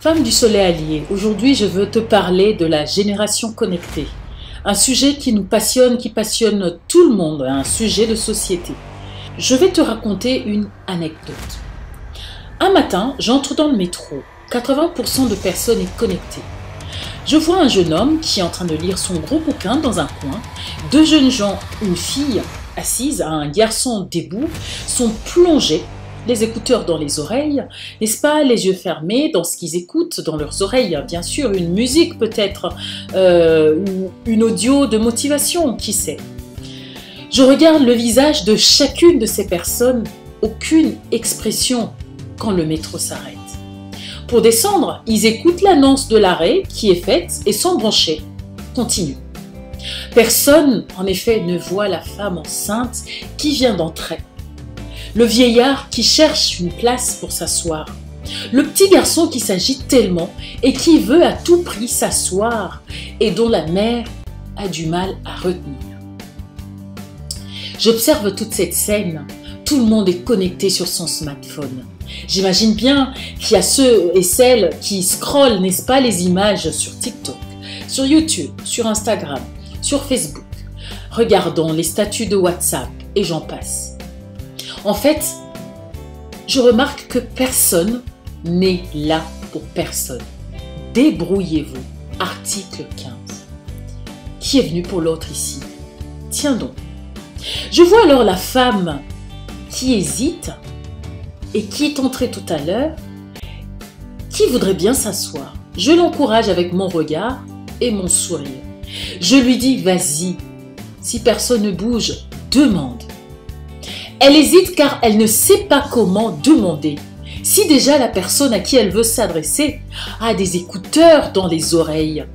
Femme du soleil allié, aujourd'hui je veux te parler de la génération connectée. Un sujet qui nous passionne, qui passionne tout le monde, un sujet de société. Je vais te raconter une anecdote. Un matin, j'entre dans le métro. 80% de personnes est connectées. Je vois un jeune homme qui est en train de lire son gros bouquin dans un coin. Deux jeunes gens, une fille assise, un garçon debout, sont plongés, les écouteurs dans les oreilles, n'est-ce pas, les yeux fermés dans ce qu'ils écoutent dans leurs oreilles, bien sûr, une musique peut-être, une audio de motivation, qui sait. Je regarde le visage de chacune de ces personnes, aucune expression quand le métro s'arrête. Pour descendre, ils écoutent l'annonce de l'arrêt qui est faite et sans brancher. Continue. Personne, en effet, ne voit la femme enceinte qui vient d'entrer. Le vieillard qui cherche une place pour s'asseoir. Le petit garçon qui s'agite tellement et qui veut à tout prix s'asseoir et dont la mère a du mal à retenir. J'observe toute cette scène. Tout le monde est connecté sur son smartphone. J'imagine bien qu'il y a ceux et celles qui scrollent, n'est-ce pas, les images sur TikTok, sur YouTube, sur Instagram, sur Facebook. Regardons les statuts de WhatsApp et j'en passe. En fait, je remarque que personne n'est là pour personne. Débrouillez-vous. Article 15. Qui est venu pour l'autre ici? Tiens donc. Je vois alors la femme qui hésite et qui est entrée tout à l'heure, qui voudrait bien s'asseoir. Je l'encourage avec mon regard et mon sourire. Je lui dis, vas-y, si personne ne bouge, demande. Elle hésite car elle ne sait pas comment demander. Si déjà la personne à qui elle veut s'adresser a des écouteurs dans les oreilles,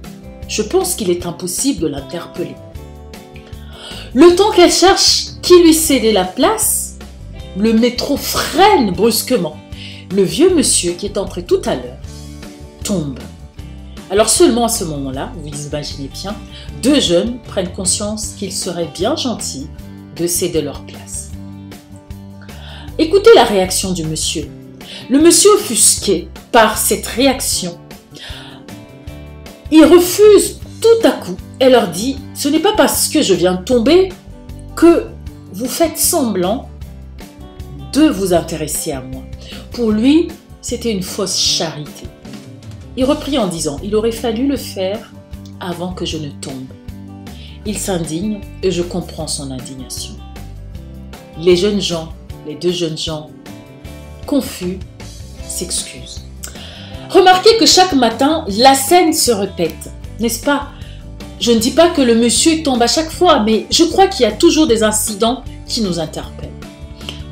je pense qu'il est impossible de l'interpeller. Le temps qu'elle cherche qui lui cédait la place, le métro freine brusquement. Le vieux monsieur qui est entré tout à l'heure tombe. Alors seulement à ce moment-là, vous imaginez bien, deux jeunes prennent conscience qu'il serait bien gentil de céder leur place. Écoutez la réaction du monsieur. Le monsieur offusqué par cette réaction, il refuse tout à coup et leur dit « Ce n'est pas parce que je viens de tomber que vous faites semblant de vous intéresser à moi. » Pour lui, c'était une fausse charité. Il reprit en disant « Il aurait fallu le faire avant que je ne tombe. » Il s'indigne et je comprends son indignation. Les deux jeunes gens, confus, s'excusent. Remarquez que chaque matin, la scène se répète, n'est-ce pas? Je ne dis pas que le monsieur tombe à chaque fois, mais je crois qu'il y a toujours des incidents qui nous interpellent.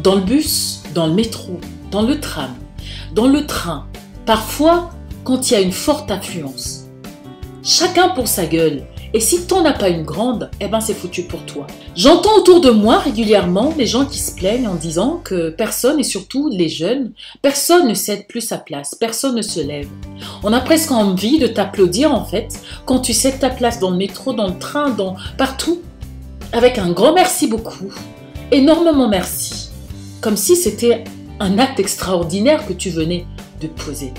Dans le bus, dans le métro, dans le tram, dans le train, parfois quand il y a une forte affluence. Chacun pour sa gueule. Et si t'en as pas une grande, eh ben c'est foutu pour toi. J'entends autour de moi régulièrement des gens qui se plaignent en disant que personne, et surtout les jeunes, personne ne cède plus sa place, personne ne se lève. On a presque envie de t'applaudir en fait quand tu cèdes ta place dans le métro, dans le train, partout, avec un grand merci beaucoup, énormément merci, comme si c'était un acte extraordinaire que tu venais de poser.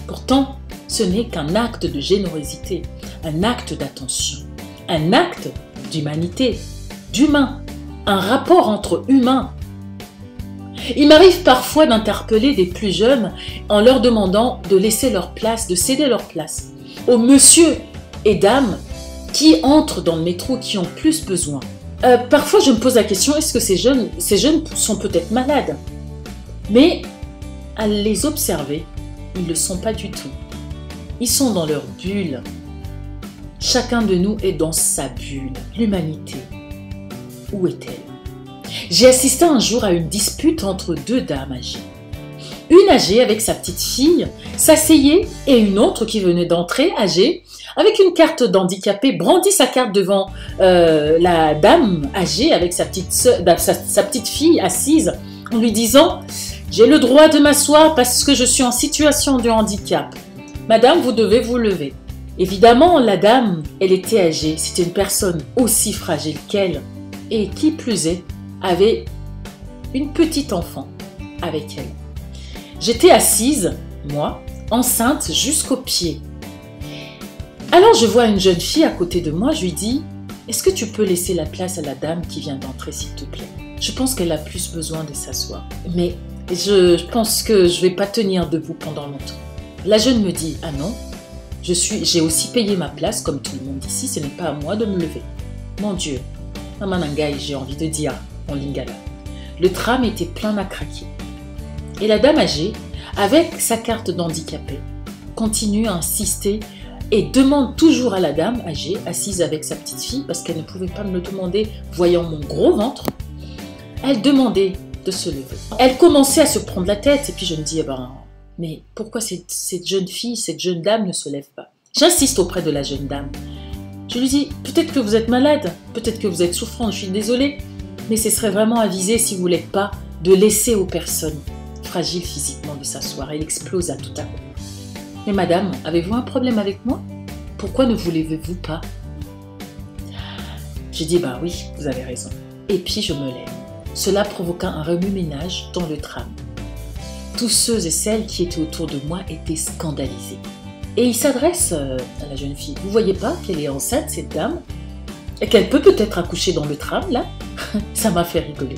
Pourtant, ce n'est qu'un acte de générosité, un acte d'attention, un acte d'humanité, d'humain, un rapport entre humains. Il m'arrive parfois d'interpeller des plus jeunes en leur demandant de laisser leur place, de céder leur place aux monsieur et dames qui entrent dans le métro, qui ont plus besoin. Parfois, je me pose la question, est-ce que ces jeunes sont peut-être malades? Mais à les observer, ils ne le sont pas du tout. Ils sont dans leur bulle. Chacun de nous est dans sa bulle. L'humanité, où est-elle? J'ai assisté un jour à une dispute entre deux dames âgées. Une âgée avec sa petite fille s'asseyait et une autre qui venait d'entrer, âgée, avec une carte d'handicapé, brandit sa carte devant la dame âgée avec sa petite fille assise en lui disant « J'ai le droit de m'asseoir parce que je suis en situation de handicap. Madame, vous devez vous lever. » Évidemment, la dame, elle était âgée. C'était une personne aussi fragile qu'elle. Et qui plus est, avait une petite enfant avec elle. J'étais assise moi, enceinte jusqu'aux pieds. Alors je vois une jeune fille à côté de moi, je lui dis « Est-ce que tu peux laisser la place à la dame qui vient d'entrer s'il te plaît ?» Je pense qu'elle a plus besoin de s'asseoir. Mais je pense que je ne vais pas tenir debout pendant longtemps. La jeune me dit « Ah non, j'ai aussi payé ma place comme tout le monde ici, ce n'est pas à moi de me lever. » Mon Dieu, Mamanangai, j'ai envie de dire en lingala. Le tram était plein à craquer. Et la dame âgée, avec sa carte d'handicapé, continue à insister et demande toujours à la dame âgée, assise avec sa petite fille, parce qu'elle ne pouvait pas me le demander, voyant mon gros ventre, elle demandait de se lever. Elle commençait à se prendre la tête, et puis je me dis, eh ben, mais pourquoi cette jeune fille, cette jeune dame ne se lève pas? J'insiste auprès de la jeune dame. Je lui dis, peut-être que vous êtes malade, peut-être que vous êtes souffrante, je suis désolée, mais ce serait vraiment avisé, si vous n'êtes pas, de laisser aux personnes fragiles physiquement de s'asseoir. Elle explosa tout à coup. Mais madame, avez-vous un problème avec moi? Pourquoi ne vous levez-vous pas? J'ai dit, bah oui, vous avez raison. Et puis je me lève. Cela provoqua un remue-ménage dans le tram. Tous ceux et celles qui étaient autour de moi étaient scandalisés. Et il s'adresse à la jeune fille. Vous voyez pas qu'elle est enceinte, cette dame? Et qu'elle peut peut-être accoucher dans le tram, là? Ça m'a fait rigoler.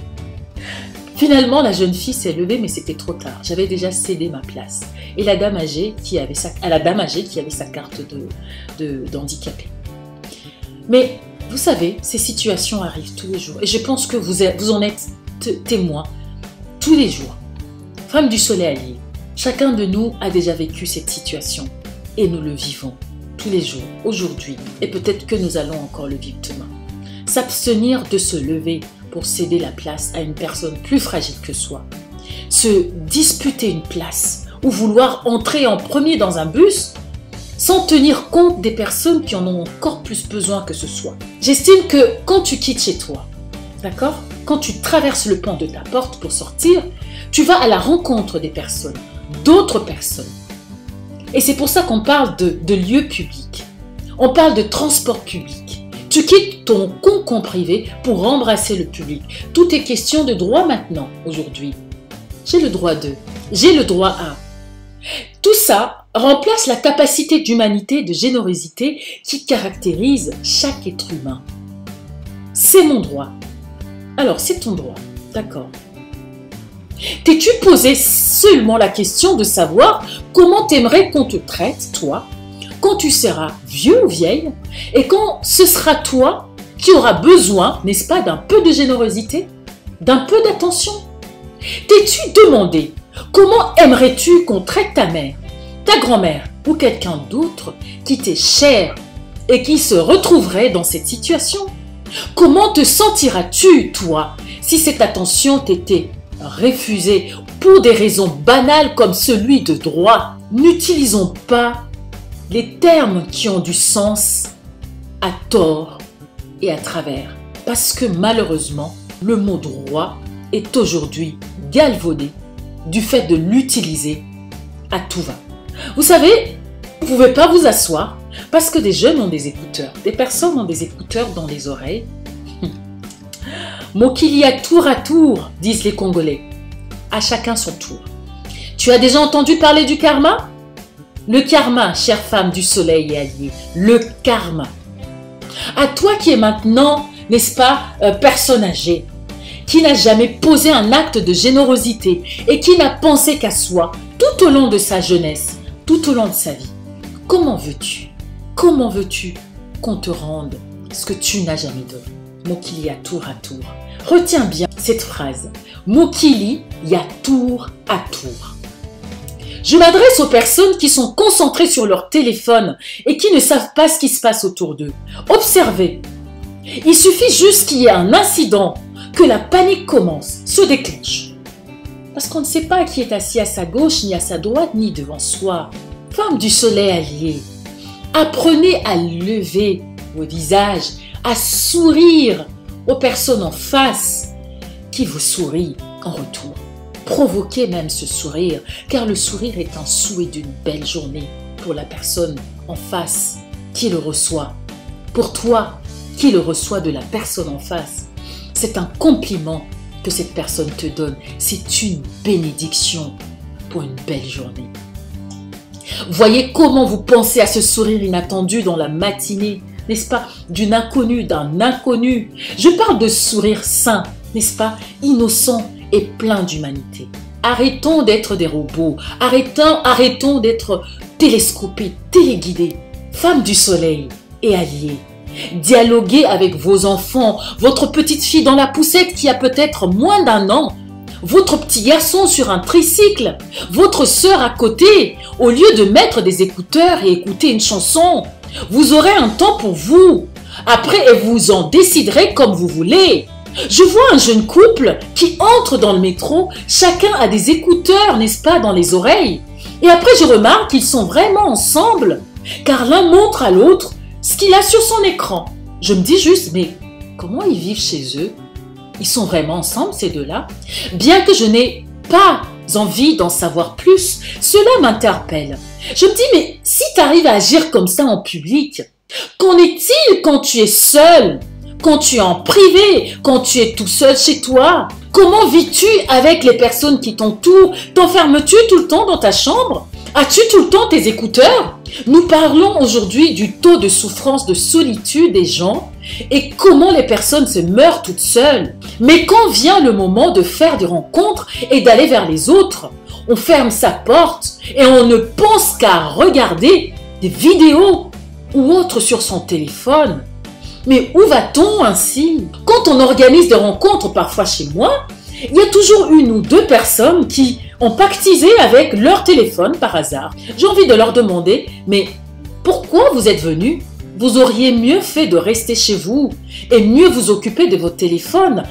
Finalement, la jeune fille s'est levée, mais c'était trop tard. J'avais déjà cédé ma place. Et la dame âgée qui avait sa carte d'handicapé. Mais vous savez, ces situations arrivent tous les jours. Et je pense que vous en êtes témoin tous les jours. Femme du soleil allié, chacun de nous a déjà vécu cette situation. Et nous le vivons tous les jours, aujourd'hui. Et peut-être que nous allons encore le vivre demain. S'abstenir de se lever pour céder la place à une personne plus fragile que soi. Se disputer une place ou vouloir entrer en premier dans un bus sans tenir compte des personnes qui en ont encore plus besoin que ce soit. J'estime que quand tu quittes chez toi, d'accord, quand tu traverses le pan de ta porte pour sortir, tu vas à la rencontre des personnes, d'autres personnes. Et c'est pour ça qu'on parle de lieux publics. On parle de transport public. Tu quittes ton cocon privé pour embrasser le public. Tout est question de droit maintenant, aujourd'hui. J'ai le droit de, j'ai le droit à. Tout ça remplace la capacité d'humanité, de générosité qui caractérise chaque être humain. C'est mon droit. Alors, c'est ton droit, d'accord. T'es-tu posé seulement la question de savoir comment t'aimerais qu'on te traite, toi, quand tu seras vieux ou vieille, et quand ce sera toi qui auras besoin, n'est-ce pas, d'un peu de générosité, d'un peu d'attention? T'es-tu demandé comment aimerais-tu qu'on traite ta mère, ta grand-mère ou quelqu'un d'autre qui t'est cher et qui se retrouverait dans cette situation? Comment te sentiras-tu, toi, si cette attention t'était refusée pour des raisons banales comme celui de droit? N'utilisons pas les termes qui ont du sens à tort et à travers. Parce que malheureusement, le mot droit est aujourd'hui galvaudé du fait de l'utiliser à tout va. Vous savez, vous ne pouvez pas vous asseoir parce que des jeunes ont des écouteurs, des personnes ont des écouteurs dans les oreilles. Mokili à tour, disent les Congolais. À chacun son tour. Tu as déjà entendu parler du karma? Le karma, chère femme du soleil et alliée, le karma. À toi qui es maintenant, n'est-ce pas, personne âgée, qui n'a jamais posé un acte de générosité et qui n'a pensé qu'à soi tout au long de sa jeunesse, tout au long de sa vie. Comment veux-tu qu'on te rende ce que tu n'as jamais donné? Mokili ya tour à tour. Retiens bien cette phrase. Mokili ya tour à tour. Je m'adresse aux personnes qui sont concentrées sur leur téléphone et qui ne savent pas ce qui se passe autour d'eux. Observez. Il suffit juste qu'il y ait un incident, que la panique commence, se déclenche. Parce qu'on ne sait pas qui est assis à sa gauche, ni à sa droite, ni devant soi. Femme du soleil allié, apprenez à lever vos visages, à sourire aux personnes en face qui vous sourient en retour. Provoquez même ce sourire, car le sourire est un souhait d'une belle journée pour la personne en face qui le reçoit. Pour toi qui le reçoit de la personne en face, c'est un compliment que cette personne te donne. C'est une bénédiction pour une belle journée. Voyez comment vous pensez à ce sourire inattendu dans la matinée, n'est-ce pas, d'une inconnue, d'un inconnu. Je parle de sourire sain, n'est-ce pas, innocent et plein d'humanité. Arrêtons d'être des robots, arrêtons d'être télescopés, téléguidés. Femmes du soleil et alliés, dialoguez avec vos enfants, votre petite fille dans la poussette qui a peut-être moins d'1 an, votre petit garçon sur un tricycle, votre sœur à côté. Au lieu de mettre des écouteurs et écouter une chanson, vous aurez un temps pour vous. Après, vous en déciderez comme vous voulez. Je vois un jeune couple qui entre dans le métro, chacun a des écouteurs, n'est-ce pas, dans les oreilles. Et après, je remarque qu'ils sont vraiment ensemble, car l'un montre à l'autre ce qu'il a sur son écran. Je me dis juste, mais comment ils vivent chez eux? Ils sont vraiment ensemble, ces deux-là? Bien que je n'ai pas envie d'en savoir plus, cela m'interpelle. Je me dis, mais si tu arrives à agir comme ça en public, qu'en est-il quand tu es seul, quand tu es en privé, quand tu es tout seul chez toi? Comment vis-tu avec les personnes qui t'entourent? T'enfermes-tu tout le temps dans ta chambre? As-tu tout le temps tes écouteurs? Nous parlons aujourd'hui du taux de souffrance, de solitude des gens et comment les personnes se meurent toutes seules. Mais quand vient le moment de faire des rencontres et d'aller vers les autres, on ferme sa porte et on ne pense qu'à regarder des vidéos ou autres sur son téléphone. Mais où va-t-on ainsi? Quand on organise des rencontres, parfois chez moi, il y a toujours 1 ou 2 personnes qui ont pactisé avec leur téléphone par hasard. J'ai envie de leur demander, mais pourquoi vous êtes venus? Vous auriez mieux fait de rester chez vous et mieux vous occuper de votre téléphone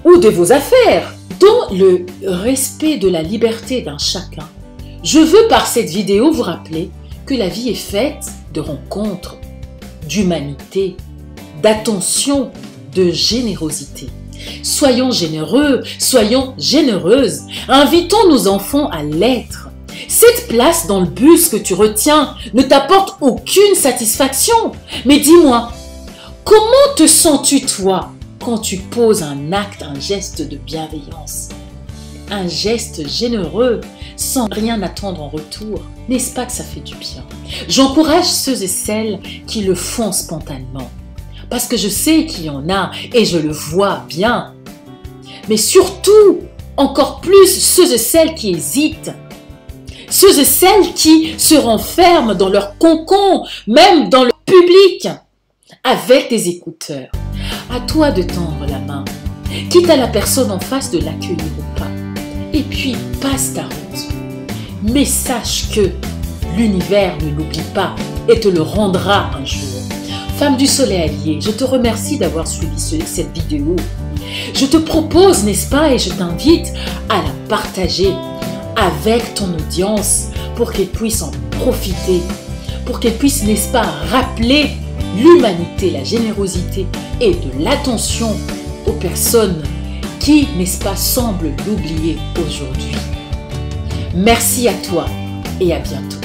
ou de vos affaires. Dans le respect de la liberté d'un chacun, je veux par cette vidéo vous rappeler que la vie est faite de rencontres, d'humanité, d'attention, de générosité. Soyons généreux, soyons généreuses. Invitons nos enfants à l'être. Cette place dans le bus que tu retiens ne t'apporte aucune satisfaction. Mais dis-moi, comment te sens-tu toi quand tu poses un acte, un geste de bienveillance? Un geste généreux sans rien attendre en retour. N'est-ce pas que ça fait du bien? J'encourage ceux et celles qui le font spontanément. Parce que je sais qu'il y en a et je le vois bien. Mais surtout, encore plus, ceux et celles qui hésitent. Ceux et celles qui se renferment dans leur cocon, même dans le public, avec des écouteurs. À toi de tendre la main, quitte à la personne en face de l'accueillir ou pas. Et puis, passe ta route. Mais sache que l'univers ne l'oublie pas et te le rendra un jour. Femme du soleil allié, je te remercie d'avoir suivi cette vidéo. Je te propose, n'est-ce pas, et je t'invite à la partager avec ton audience pour qu'elle puisse en profiter, pour qu'elle puisse, n'est-ce pas, rappeler l'humanité, la générosité et de l'attention aux personnes qui, n'est-ce pas, semblent l'oublier aujourd'hui. Merci à toi et à bientôt.